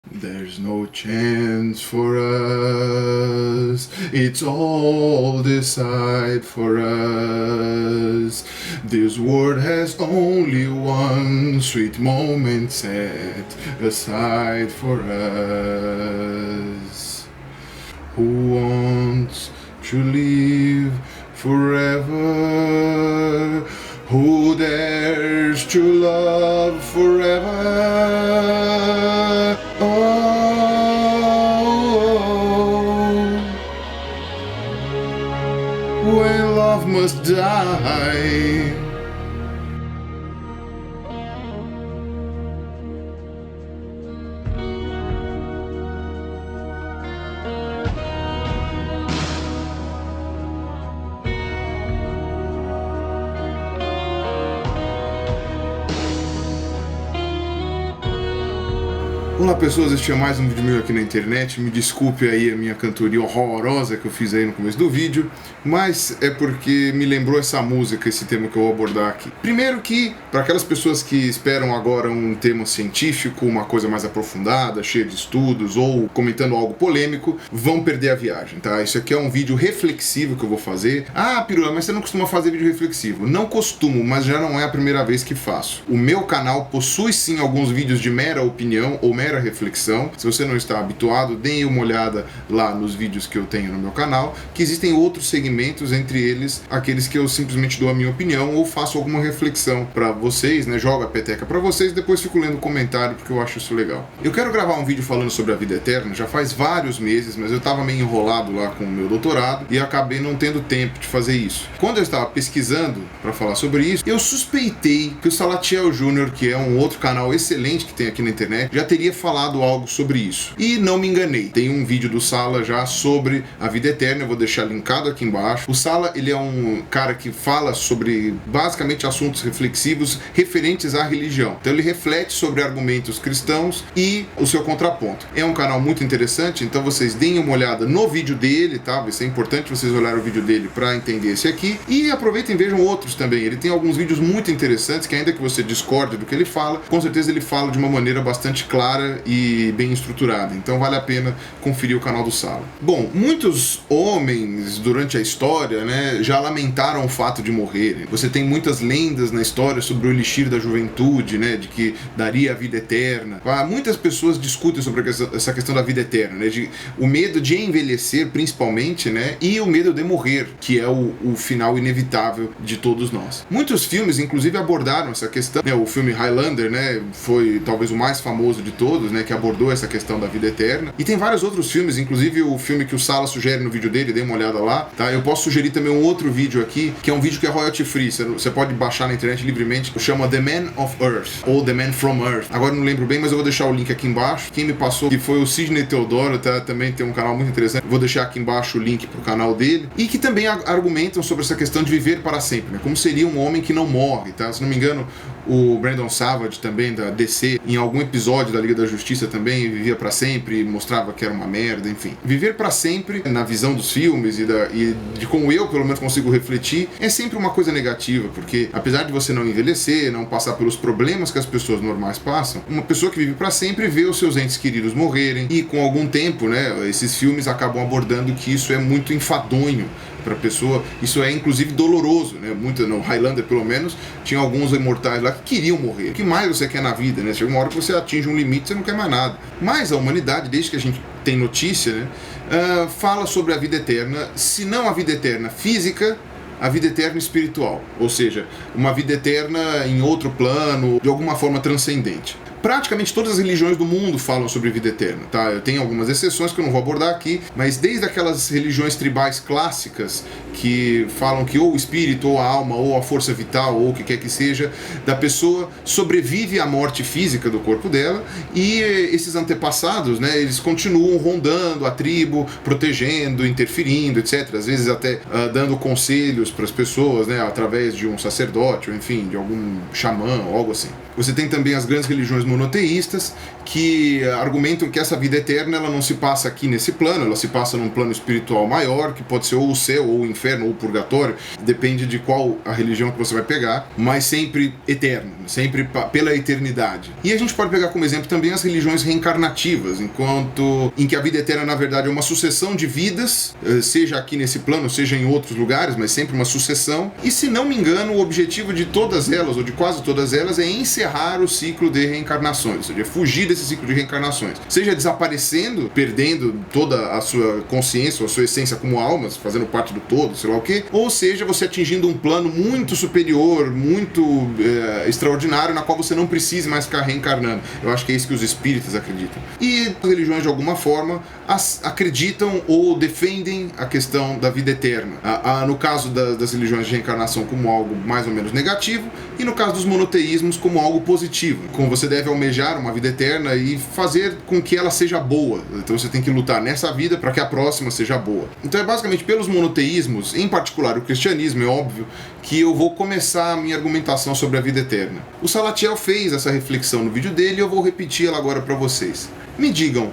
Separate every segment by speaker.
Speaker 1: There's no chance for us, it's all decided for us. This world has only one sweet moment set aside for us. Who wants to live forever? Who dares to love forever? Oh, when love must die. Olá pessoas, este é mais um vídeo meu aqui na internet. Me desculpe aí a minha cantoria horrorosa que eu fiz aí no começo do vídeo, mas é porque me lembrou essa música, esse tema que eu vou abordar aqui. Primeiro que, para aquelas pessoas que esperam agora um tema científico, uma coisa mais aprofundada, cheia de estudos ou comentando algo polêmico, vão perder a viagem, tá? Isso aqui é um vídeo reflexivo que eu vou fazer. Ah, Pirula, mas você não costuma fazer vídeo reflexivo? Não costumo, mas já não é a primeira vez que faço. O meu canal possui sim alguns vídeos de mera opinião ou mera reflexão. Se você não está habituado, deem uma olhada lá nos vídeos que eu tenho no meu canal, que existem outros segmentos, entre eles aqueles que eu simplesmente dou a minha opinião ou faço alguma reflexão para vocês, né? Jogo a peteca para vocês, depois fico lendo comentário porque eu acho isso legal. Eu quero gravar um vídeo falando sobre a vida eterna, já faz vários meses, mas eu estava meio enrolado lá com o meu doutorado e acabei não tendo tempo de fazer isso. Quando eu estava pesquisando para falar sobre isso, eu suspeitei que o Salatiel Júnior, que é um outro canal excelente que tem aqui na internet, já teria falado algo sobre isso. E não me enganei. Tem um vídeo do Sala já sobre a vida eterna, eu vou deixar linkado aqui embaixo. O Sala, ele é um cara que fala sobre basicamente assuntos reflexivos referentes à religião. Então ele reflete sobre argumentos cristãos e o seu contraponto. É um canal muito interessante, então vocês deem uma olhada no vídeo dele, tá? Vai ser importante vocês olharem o vídeo dele para entender esse aqui. E aproveitem e vejam outros também. Ele tem alguns vídeos muito interessantes que, ainda que você discorde do que ele fala, com certeza ele fala de uma maneira bastante clara e bem estruturada, então vale a pena conferir o canal do Sala. Bom, muitos homens durante a história, né, já lamentaram o fato de morrerem. Você tem muitas lendas na história sobre o elixir da juventude, né, de que daria a vida eterna. Muitas pessoas discutem sobre essa questão da vida eterna, né, o medo de envelhecer principalmente, né, e o medo de morrer, que é o final inevitável de todos nós. Muitos filmes, inclusive, abordaram essa questão, né, o filme Highlander, né, foi talvez o mais famoso de todos, né, que abordou essa questão da vida eterna. E tem vários outros filmes, inclusive o filme que o Sala sugere no vídeo dele, dê uma olhada lá, tá? Eu posso sugerir também um outro vídeo aqui, que é um vídeo que é royalty free, você pode baixar na internet livremente, chama The Man of Earth, ou The Man from Earth. Agora eu não lembro bem, mas eu vou deixar o link aqui embaixo. Quem me passou, que foi o Sidney Teodoro, tá? Também tem um canal muito interessante, vou deixar aqui embaixo o link pro canal dele, e que também argumentam sobre essa questão de viver para sempre, né? Como seria um homem que não morre, tá? Se não me engano, o Brandon Savage também, da DC, em algum episódio da Liga da Justiça também vivia pra sempre, mostrava que era uma merda, enfim. Viver pra sempre, na visão dos filmes e de como eu, pelo menos, consigo refletir, é sempre uma coisa negativa, porque apesar de você não envelhecer, não passar pelos problemas que as pessoas normais passam, uma pessoa que vive pra sempre vê os seus entes queridos morrerem e com algum tempo, né, esses filmes acabam abordando que isso é muito enfadonho para a pessoa, isso é inclusive doloroso, né? No Highlander, pelo menos, tinha alguns imortais lá que queriam morrer. O que mais você quer na vida, né? Chega uma hora que você atinge um limite, você não quer mais nada. Mas a humanidade, desde que a gente tem notícia, né, fala sobre a vida eterna, se não a vida eterna física, a vida eterna espiritual, ou seja, uma vida eterna em outro plano, de alguma forma transcendente. Praticamente todas as religiões do mundo falam sobre vida eterna, tá? Eu tenho algumas exceções que eu não vou abordar aqui, mas desde aquelas religiões tribais clássicas que falam que ou o espírito, ou a alma, ou a força vital, ou o que quer que seja, da pessoa sobrevive à morte física do corpo dela, e esses antepassados, né, eles continuam rondando a tribo, protegendo, interferindo, etc. Às vezes até dando conselhos para as pessoas, né, através de um sacerdote, ou enfim, de algum xamã, ou algo assim. Você tem também as grandes religiões monoteístas que argumentam que essa vida eterna ela não se passa aqui nesse plano, ela se passa num plano espiritual maior, que pode ser ou o céu, ou o inferno, ou o purgatório, depende de qual a religião que você vai pegar, mas sempre eterno, sempre pela eternidade. E a gente pode pegar como exemplo também as religiões reencarnativas, em que a vida eterna na verdade é uma sucessão de vidas, seja aqui nesse plano, seja em outros lugares, mas sempre uma sucessão. E se não me engano, o objetivo de todas elas, ou de quase todas elas, é encerrar o ciclo de reencarnações, ou seja, fugir desse ciclo de reencarnações, seja desaparecendo, perdendo toda a sua consciência ou a sua essência como alma, fazendo parte do todo, sei lá o quê, ou seja, você atingindo um plano muito superior, muito extraordinário, na qual você não precise mais ficar reencarnando. Eu acho que é isso que os espíritas acreditam. E as religiões, de alguma forma, acreditam ou defendem a questão da vida eterna. No caso das religiões de reencarnação como algo mais ou menos negativo, e no caso dos monoteísmos como algo positivo, como você deve almejar uma vida eterna e fazer com que ela seja boa. Então você tem que lutar nessa vida para que a próxima seja boa. Então é basicamente pelos monoteísmos, em particular o cristianismo, é óbvio, que eu vou começar a minha argumentação sobre a vida eterna. O Salatiel fez essa reflexão no vídeo dele e eu vou repetir ela agora para vocês. Me digam,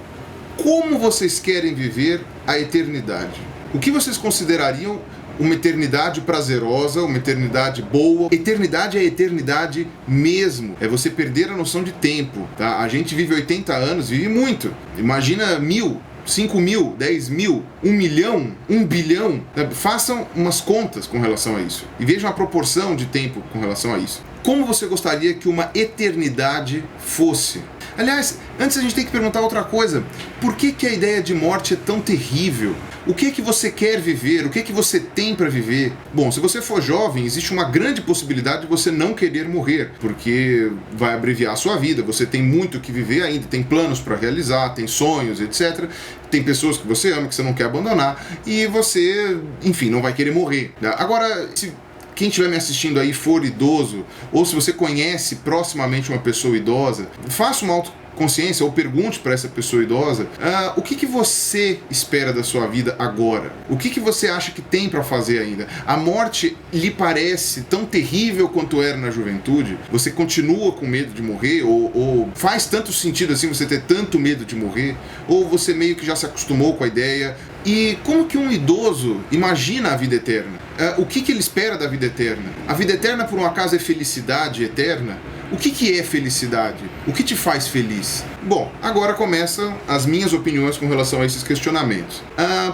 Speaker 1: como vocês querem viver a eternidade? O que vocês considerariam uma eternidade prazerosa, uma eternidade boa? Eternidade é eternidade mesmo. É você perder a noção de tempo, tá? A gente vive 80 anos, vive muito. Imagina 1000, 5.000, 10.000, 1 milhão, 1 bilhão. Façam umas contas com relação a isso. E vejam a proporção de tempo com relação a isso. Como você gostaria que uma eternidade fosse? Aliás, antes a gente tem que perguntar outra coisa. Por que a ideia de morte é tão terrível? O que você quer viver? O que você tem para viver? Bom, se você for jovem, existe uma grande possibilidade de você não querer morrer, porque vai abreviar a sua vida, você tem muito o que viver ainda, tem planos para realizar, tem sonhos, etc. Tem pessoas que você ama, que você não quer abandonar, e você, enfim, não vai querer morrer. Agora, se quem estiver me assistindo aí for idoso, ou se você conhece proximamente uma pessoa idosa, faça uma autoconsciência ou pergunte para essa pessoa idosa o que você espera da sua vida agora? O que você acha que tem para fazer ainda? A morte lhe parece tão terrível quanto era na juventude? Você continua com medo de morrer? Ou faz tanto sentido assim você ter tanto medo de morrer? Ou você meio que já se acostumou com a ideia? E como que um idoso imagina a vida eterna? O que ele espera da vida eterna? A vida eterna, por um acaso, é felicidade eterna? O que é felicidade? O que te faz feliz? Bom, agora começam as minhas opiniões com relação a esses questionamentos.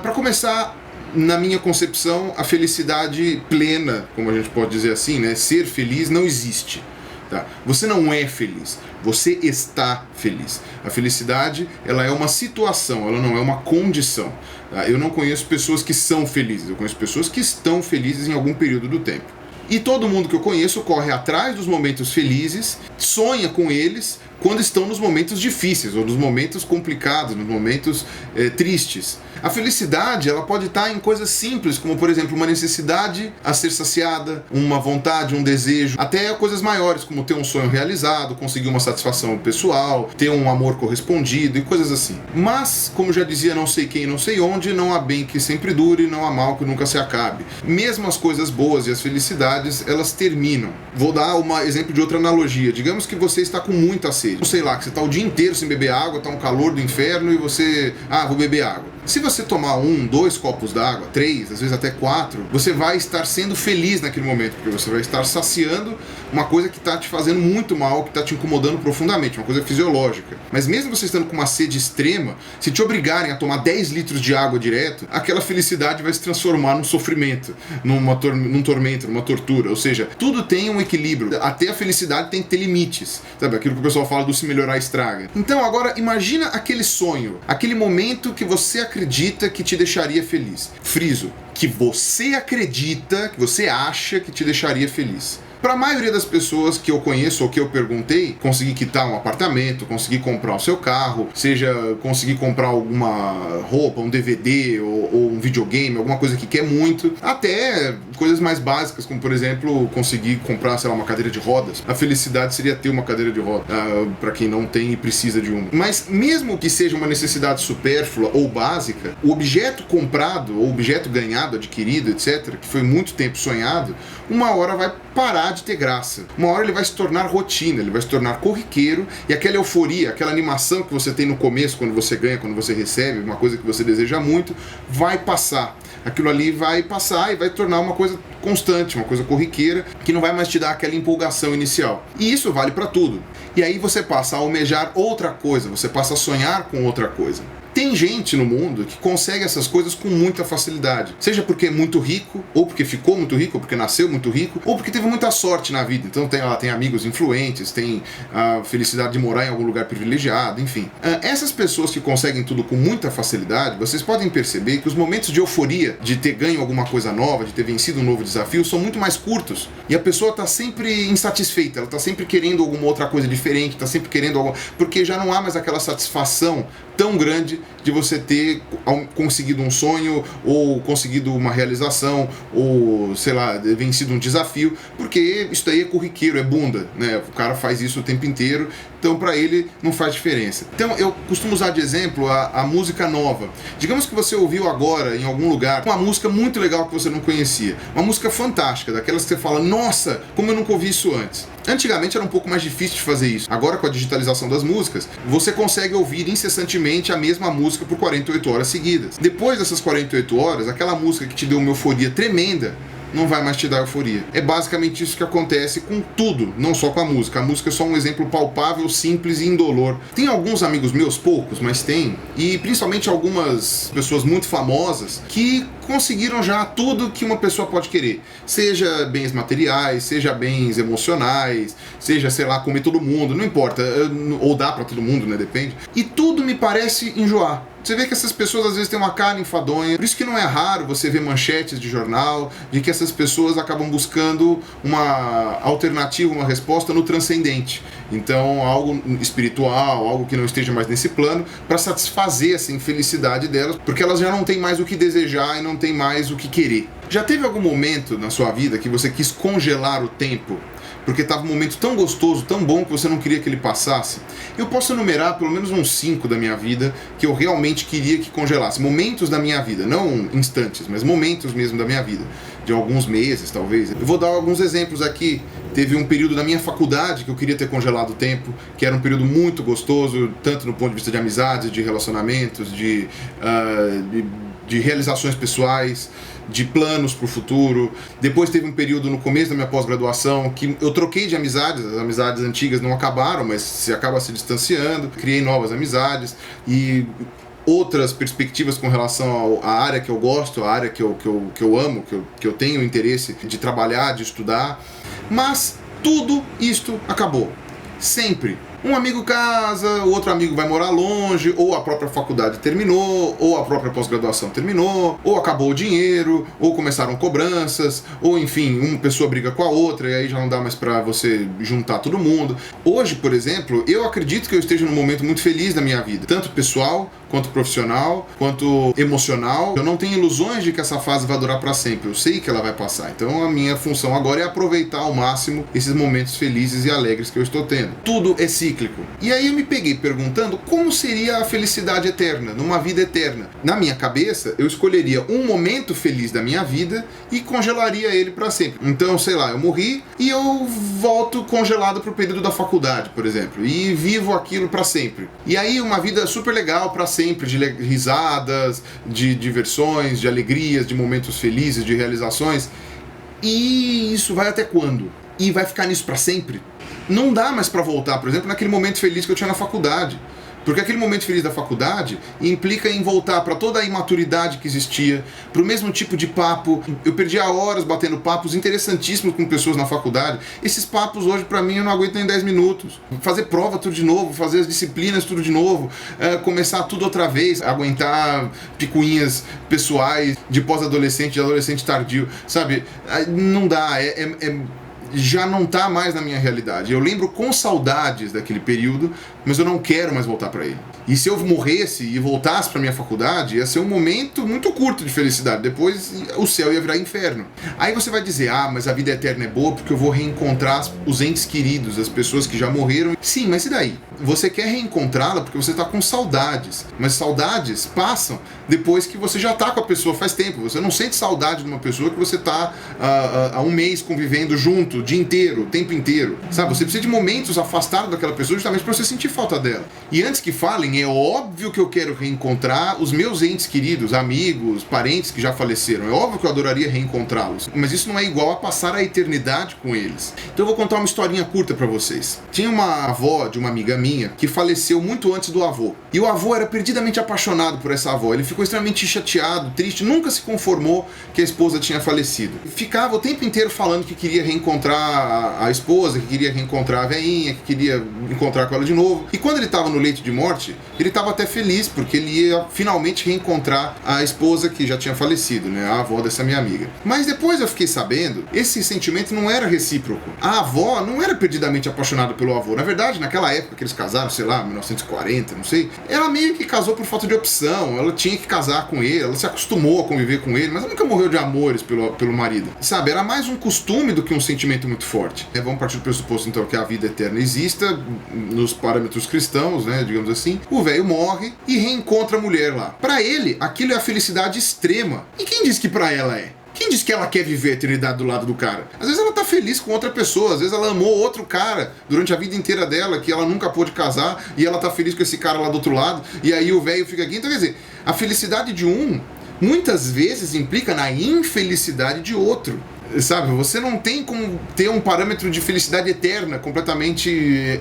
Speaker 1: Para começar, na minha concepção, a felicidade plena, como a gente pode dizer assim, né? Ser feliz não existe. Tá? Você não é feliz, você está feliz. A felicidade, ela é uma situação, ela não é uma condição. Tá? Eu não conheço pessoas que são felizes, eu conheço pessoas que estão felizes em algum período do tempo. E todo mundo que eu conheço corre atrás dos momentos felizes, sonha com eles quando estão nos momentos difíceis, ou nos momentos complicados, nos momentos tristes. A felicidade, ela pode estar em coisas simples, como por exemplo uma necessidade a ser saciada, uma vontade, um desejo, até coisas maiores, como ter um sonho realizado, conseguir uma satisfação pessoal, ter um amor correspondido e coisas assim. Mas, como já dizia não sei quem, não sei onde, não há bem que sempre dure, não há mal que nunca se acabe. Mesmo as coisas boas e as felicidades, elas terminam. Vou dar um exemplo de outra analogia. Digamos que você está com muita sede. Sei lá, que você está o dia inteiro sem beber água, está um calor do inferno e você... vou beber água. Se você tomar 1, 2 copos d'água, 3, às vezes até 4, você vai estar sendo feliz naquele momento, porque você vai estar saciando uma coisa que está te fazendo muito mal, que está te incomodando profundamente, uma coisa fisiológica. Mas mesmo você estando com uma sede extrema, se te obrigarem a tomar 10 litros de água direto, aquela felicidade vai se transformar num sofrimento, num tormento, numa tortura. Ou seja, tudo tem um equilíbrio. Até a felicidade tem que ter limites. Sabe, aquilo que o pessoal fala do se melhorar estraga. Então agora imagina aquele sonho, aquele momento que você acredita que te deixaria feliz. Friso, que você acredita, que você acha que te deixaria feliz. Para a maioria das pessoas que eu conheço ou que eu perguntei, conseguir quitar um apartamento, conseguir comprar o seu carro, seja conseguir comprar alguma roupa, um DVD ou um videogame, alguma coisa que quer muito, até coisas mais básicas, como por exemplo, conseguir comprar, sei lá, uma cadeira de rodas. A felicidade seria ter uma cadeira de rodas, para quem não tem e precisa de uma. Mas mesmo que seja uma necessidade supérflua ou básica, o objeto comprado, ou objeto ganhado, adquirido, etc., que foi muito tempo sonhado, uma hora vai parar parar de ter graça. Uma hora ele vai se tornar rotina, ele vai se tornar corriqueiro, e aquela euforia, aquela animação que você tem no começo, quando você ganha, quando você recebe, uma coisa que você deseja muito, vai passar. Aquilo ali vai passar e vai tornar uma coisa constante, uma coisa corriqueira, que não vai mais te dar aquela empolgação inicial. E isso vale para tudo. E aí você passa a almejar outra coisa, você passa a sonhar com outra coisa. Tem gente no mundo que consegue essas coisas com muita facilidade. Seja porque é muito rico, ou porque ficou muito rico, ou porque nasceu muito rico, ou porque teve muita sorte na vida. Então tem amigos influentes, tem a felicidade de morar em algum lugar privilegiado, enfim. Essas pessoas que conseguem tudo com muita facilidade, vocês podem perceber que os momentos de euforia, de ter ganho alguma coisa nova, de ter vencido um novo desafio, são muito mais curtos. E a pessoa está sempre insatisfeita, ela está sempre querendo alguma outra coisa diferente, está sempre querendo algo, porque já não há mais aquela satisfação tão grande de você ter conseguido um sonho, ou conseguido uma realização, ou, sei lá, vencido um desafio, porque isso daí é corriqueiro, é bunda, né? O cara faz isso o tempo inteiro, então para ele não faz diferença. Então eu costumo usar de exemplo a música nova. Digamos que você ouviu agora em algum lugar uma música muito legal que você não conhecia, uma música fantástica, daquelas que você fala, nossa, como eu nunca ouvi isso antes. Antigamente era um pouco mais difícil de fazer isso. Agora, com a digitalização das músicas, você consegue ouvir incessantemente a mesma música por 48 horas seguidas. Depois dessas 48 horas, aquela música que te deu uma euforia tremenda não vai mais te dar euforia. É basicamente isso que acontece com tudo, não só com a música. A música é só um exemplo palpável, simples e indolor. Tem alguns amigos meus, poucos, mas tem, e principalmente algumas pessoas muito famosas, que conseguiram já tudo que uma pessoa pode querer. Seja bens materiais, seja bens emocionais, seja, sei lá, comer todo mundo, não importa. Ou dá pra todo mundo, né? Depende. E tudo me parece enjoar. Você vê que essas pessoas às vezes têm uma cara enfadonha, por isso que não é raro você ver manchetes de jornal de que essas pessoas acabam buscando uma alternativa, uma resposta no transcendente. Então, algo espiritual, algo que não esteja mais nesse plano, para satisfazer essa infelicidade delas, porque elas já não têm mais o que desejar e não têm mais o que querer. Já teve algum momento na sua vida que você quis congelar o tempo? Porque estava um momento tão gostoso, tão bom, que você não queria que ele passasse? Eu posso enumerar pelo menos uns 5 da minha vida que eu realmente queria que congelasse. Momentos da minha vida, não instantes, mas momentos mesmo da minha vida. De alguns meses, talvez. Eu vou dar alguns exemplos aqui. Teve um período da minha faculdade que eu queria ter congelado o tempo, que era um período muito gostoso, tanto no ponto de vista de amizades, de relacionamentos, de realizações pessoais, de planos para o futuro. Depois teve um período no começo da minha pós-graduação que eu troquei de amizades, as amizades antigas não acabaram, mas você acaba se distanciando, criei novas amizades e outras perspectivas com relação à área que eu gosto, à área que eu amo, que eu tenho interesse de trabalhar, de estudar. Mas tudo isto acabou. Sempre. Um amigo casa, o outro amigo vai morar longe, ou a própria faculdade terminou, ou a própria pós-graduação terminou, ou acabou o dinheiro, ou começaram cobranças, ou enfim, uma pessoa briga com a outra e aí já não dá mais pra você juntar todo mundo. Hoje, por exemplo, eu acredito que eu esteja num momento muito feliz da minha vida, tanto pessoal, quanto profissional, quanto emocional. Eu não tenho ilusões de que essa fase vai durar pra sempre, eu sei que ela vai passar. Então a minha função agora é aproveitar ao máximo esses momentos felizes e alegres que eu estou tendo. Tudo é cíclico. E aí eu me peguei perguntando como seria a felicidade eterna, numa vida eterna. Na minha cabeça, eu escolheria um momento feliz da minha vida e congelaria ele para sempre. Então, sei lá, eu morri e eu volto congelado pro período da faculdade, por exemplo, e vivo aquilo para sempre. E aí uma vida super legal para sempre, de risadas, de diversões, de alegrias, de momentos felizes, de realizações. E isso vai até quando? E vai ficar nisso para sempre? Não dá mais para voltar, por exemplo, naquele momento feliz que eu tinha na faculdade. Porque aquele momento feliz da faculdade implica em voltar para toda a imaturidade que existia, para o mesmo tipo de papo. Eu perdia horas batendo papos interessantíssimos com pessoas na faculdade. Esses papos hoje, para mim, eu não aguento nem 10 minutos. Fazer prova tudo de novo, fazer as disciplinas tudo de novo, começar tudo outra vez, aguentar picuinhas pessoais de pós-adolescente, de adolescente tardio, sabe? Não dá, já não tá mais na minha realidade. Eu lembro com saudades daquele período, mas eu não quero mais voltar para ele. E se eu morresse e voltasse pra minha faculdade, ia ser um momento muito curto de felicidade. Depois o céu ia virar inferno. Aí você vai dizer, mas a vida eterna é boa porque eu vou reencontrar os entes queridos, as pessoas que já morreram. Sim, mas e daí? Você quer reencontrá-la porque você tá com saudades. Mas saudades passam depois que você já tá com a pessoa faz tempo. Você não sente saudade de uma pessoa que você tá há um mês convivendo junto, o dia inteiro, o tempo inteiro. Sabe? Você precisa de momentos afastados daquela pessoa justamente pra você sentir falta dela. E antes que falem, é óbvio que eu quero reencontrar os meus entes queridos, amigos, parentes que já faleceram. É óbvio que eu adoraria reencontrá-los. Mas isso não é igual a passar a eternidade com eles. Então eu vou contar uma historinha curta pra vocês. Tinha uma avó de uma amiga minha que faleceu muito antes do avô. E o avô era perdidamente apaixonado por essa avó. Ele ficou extremamente chateado, triste, nunca se conformou que a esposa tinha falecido. Ficava o tempo inteiro falando que queria reencontrar a esposa, que queria reencontrar a velhinha, que queria encontrar com ela de novo. E quando ele estava no leito de morte, ele estava até feliz, porque ele ia finalmente reencontrar a esposa que já tinha falecido, né? A avó dessa minha amiga. Mas depois eu fiquei sabendo, esse sentimento não era recíproco. A avó não era perdidamente apaixonada pelo avô. Na verdade, naquela época que eles casaram, sei lá, 1940, não sei, ela meio que casou por falta de opção. Ela tinha que casar com ele, ela se acostumou a conviver com ele, mas ela nunca morreu de amores pelo marido. Sabe, era mais um costume do que um sentimento muito forte. Vamos partir do pressuposto, então, que a vida eterna exista, nos parâmetros cristãos, né, digamos assim. O velho morre e reencontra a mulher lá. Pra ele, aquilo é a felicidade extrema. E quem diz que pra ela é? Quem diz que ela quer viver a eternidade do lado do cara? Às vezes ela tá feliz com outra pessoa, às vezes ela amou outro cara durante a vida inteira dela, que ela nunca pôde casar, e ela tá feliz com esse cara lá do outro lado, e aí o velho fica aqui. Então, quer dizer, a felicidade de um muitas vezes implica na infelicidade de outro. Sabe, você não tem como ter um parâmetro de felicidade eterna completamente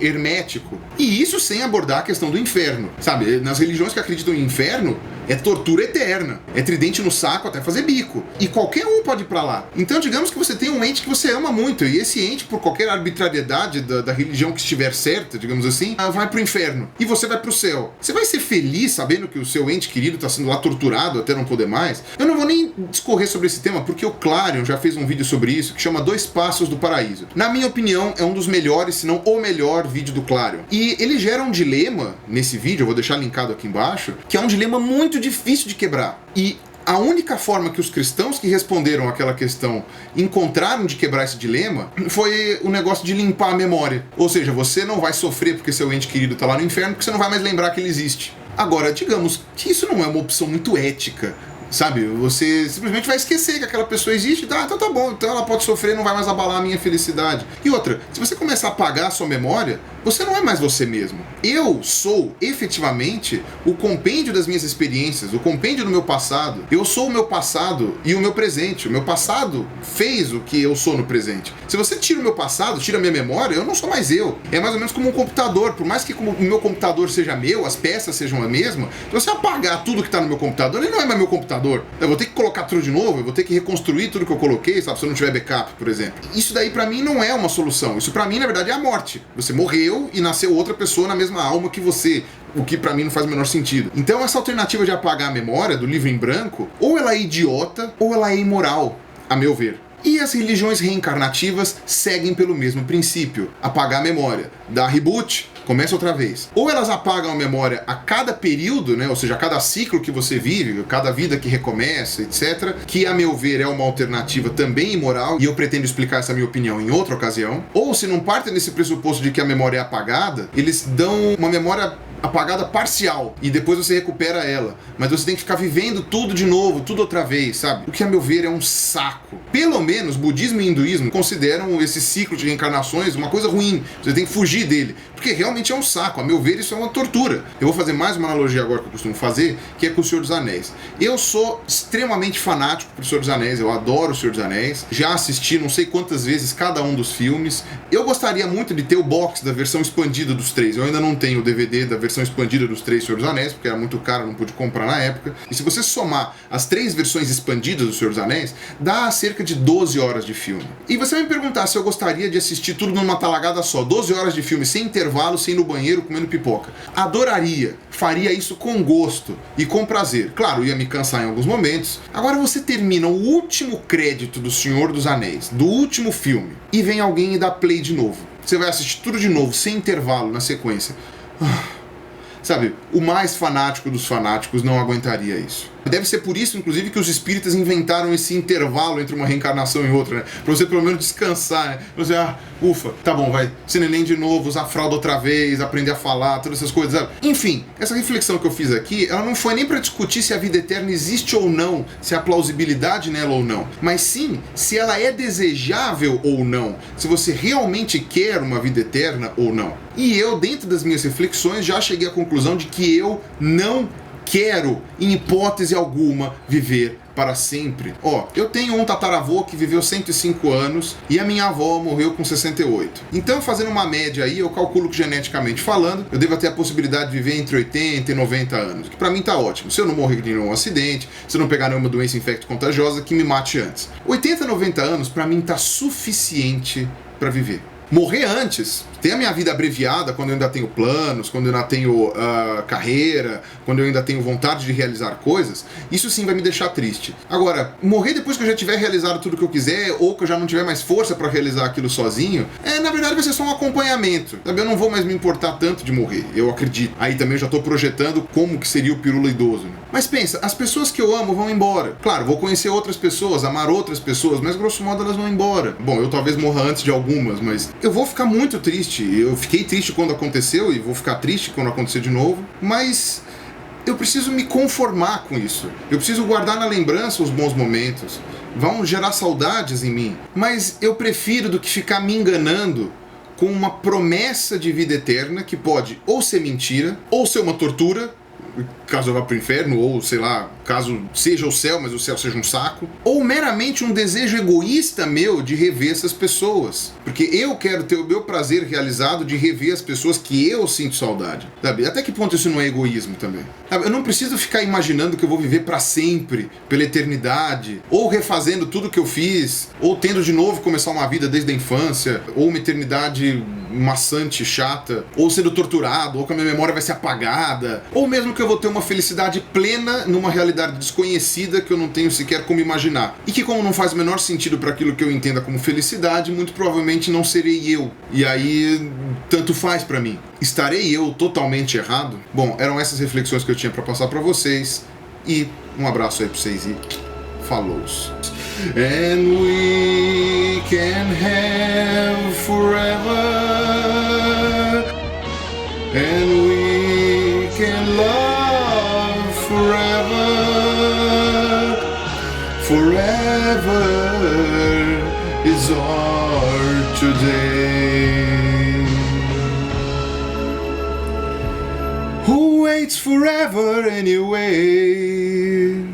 Speaker 1: hermético. E isso sem abordar a questão do inferno. Sabe, nas religiões que acreditam em inferno, é tortura eterna. É tridente no saco até fazer bico. E qualquer um pode ir pra lá. Então, digamos que você tem um ente que você ama muito, e esse ente, por qualquer arbitrariedade da religião que estiver certa, digamos assim, vai pro inferno. E você vai pro céu. Você vai ser feliz sabendo que o seu ente querido tá sendo lá torturado até não poder mais? Eu não vou nem discorrer sobre esse tema, porque o Clarion já fez um vídeo sobre isso, que chama 2 Passos do Paraíso. Na minha opinião, é um dos melhores, se não o melhor vídeo do Clarion. E ele gera um dilema nesse vídeo, eu vou deixar linkado aqui embaixo, que é um dilema muito difícil de quebrar. E a única forma que os cristãos que responderam àquela questão encontraram de quebrar esse dilema foi o negócio de limpar a memória. Ou seja, você não vai sofrer porque seu ente querido está lá no inferno, porque você não vai mais lembrar que ele existe. Agora, digamos que isso não é uma opção muito ética. Sabe, você simplesmente vai esquecer que aquela pessoa existe, então tá bom, então ela pode sofrer, não vai mais abalar a minha felicidade. E outra, se você começar a apagar a sua memória, você não é mais você mesmo. Eu sou, efetivamente, o compêndio das minhas experiências, o compêndio do meu passado. Eu sou o meu passado e o meu presente. O meu passado fez o que eu sou no presente. Se você tira o meu passado, tira a minha memória, eu não sou mais eu. É mais ou menos como um computador. Por mais que o meu computador seja meu, as peças sejam a mesma, se você apagar tudo que tá no meu computador, ele não é mais meu computador. Eu vou ter que colocar tudo de novo, eu vou ter que reconstruir tudo que eu coloquei, sabe, se eu não tiver backup, por exemplo. Isso daí pra mim não é uma solução. Isso pra mim, na verdade, é a morte. Você morreu e nasceu outra pessoa na mesma alma que você, o que pra mim não faz o menor sentido. Então essa alternativa de apagar a memória do livro em branco, ou ela é idiota, ou ela é imoral, a meu ver. E as religiões reencarnativas seguem pelo mesmo princípio. Apagar a memória. Dá reboot, começa outra vez. Ou elas apagam a memória a cada período, né? Ou seja, a cada ciclo que você vive, cada vida que recomeça, etc. Que, a meu ver, é uma alternativa também imoral, e eu pretendo explicar essa minha opinião em outra ocasião. Ou, se não partem desse pressuposto de que a memória é apagada, eles dão uma memória apagada parcial, e depois você recupera ela, mas você tem que ficar vivendo tudo de novo, tudo outra vez, sabe? O que, a meu ver, é um saco. Pelo menos budismo e hinduísmo consideram esse ciclo de reencarnações uma coisa ruim, você tem que fugir dele, porque realmente é um saco. A meu ver, isso é uma tortura. Eu vou fazer mais uma analogia agora que eu costumo fazer, que é com o Senhor dos Anéis. Eu sou extremamente fanático pro Senhor dos Anéis, eu adoro o Senhor dos Anéis, já assisti não sei quantas vezes cada um dos filmes. Eu gostaria muito de ter o box da versão expandida dos 3, eu ainda não tenho o DVD da versão expandida dos 3 Senhor dos Anéis, porque era muito caro, não pude comprar na época. E se você somar as 3 versões expandidas do Senhor dos Anéis, dá cerca de 12 horas de filme. E você vai me perguntar se eu gostaria de assistir tudo numa talagada só, 12 horas de filme, sem intervalo, sem ir no banheiro, comendo pipoca. Adoraria, faria isso com gosto e com prazer. Claro, ia me cansar em alguns momentos. Agora você termina o último crédito do Senhor dos Anéis, do último filme, e vem alguém e dá play de novo. Você vai assistir tudo de novo, sem intervalo, na sequência. Sabe, o mais fanático dos fanáticos não aguentaria isso. Deve ser por isso, inclusive, que os espíritas inventaram esse intervalo entre uma reencarnação e outra, né? Pra você pelo menos descansar, né? Pra você, ufa, tá bom, vai ser neném de novo, usar fralda outra vez, aprender a falar, todas essas coisas, sabe? Enfim, essa reflexão que eu fiz aqui, ela não foi nem pra discutir se a vida eterna existe ou não, se há plausibilidade nela ou não, mas sim se ela é desejável ou não, se você realmente quer uma vida eterna ou não. E eu, dentro das minhas reflexões, já cheguei à conclusão de que eu não quero, em hipótese alguma, viver para sempre. Eu tenho um tataravô que viveu 105 anos e a minha avó morreu com 68. Então, fazendo uma média aí, eu calculo que geneticamente falando, eu devo ter a possibilidade de viver entre 80 e 90 anos, que pra mim tá ótimo. Se eu não morrer de nenhum acidente, se eu não pegar nenhuma doença infecto-contagiosa que me mate antes. 80, 90 anos pra mim tá suficiente pra viver. Morrer antes, ter a minha vida abreviada quando eu ainda tenho planos, quando eu ainda tenho carreira, quando eu ainda tenho vontade de realizar coisas, isso sim vai me deixar triste. Agora, morrer depois que eu já tiver realizado tudo que eu quiser, ou que eu já não tiver mais força para realizar aquilo sozinho, na verdade vai ser só um acompanhamento. Sabe? Eu não vou mais me importar tanto de morrer, eu acredito. Aí também eu já tô projetando como que seria o pirula idoso. Né? Mas pensa, as pessoas que eu amo vão embora. Claro, vou conhecer outras pessoas, amar outras pessoas, mas grosso modo elas vão embora. Bom, eu talvez morra antes de algumas, mas eu vou ficar muito triste. Eu fiquei triste quando aconteceu e vou ficar triste quando acontecer de novo, mas eu preciso me conformar com isso. Eu preciso guardar na lembrança os bons momentos. Vão gerar saudades em mim. Mas eu prefiro do que ficar me enganando com uma promessa de vida eterna que pode ou ser mentira, ou ser uma tortura, caso eu vá pro inferno, ou sei lá, caso seja o céu, mas o céu seja um saco, ou meramente um desejo egoísta meu de rever essas pessoas, porque eu quero ter o meu prazer realizado de rever as pessoas que eu sinto saudade, sabe? Até que ponto isso não é egoísmo também? Sabe? Eu não preciso ficar imaginando que eu vou viver pra sempre, pela eternidade, ou refazendo tudo que eu fiz, ou tendo de novo começar uma vida desde a infância, ou uma eternidade maçante, chata, ou sendo torturado, ou que a minha memória vai ser apagada, ou mesmo que eu vou ter uma felicidade plena numa realidade desconhecida que eu não tenho sequer como imaginar. E que, como não faz o menor sentido para aquilo que eu entenda como felicidade, muito provavelmente não serei eu. E aí, tanto faz para mim. Estarei eu totalmente errado? Bom, eram essas reflexões que eu tinha para passar para vocês. E um abraço aí para vocês e falou. And we can have forever, and we can love forever, forever is our today. Who waits forever anyway?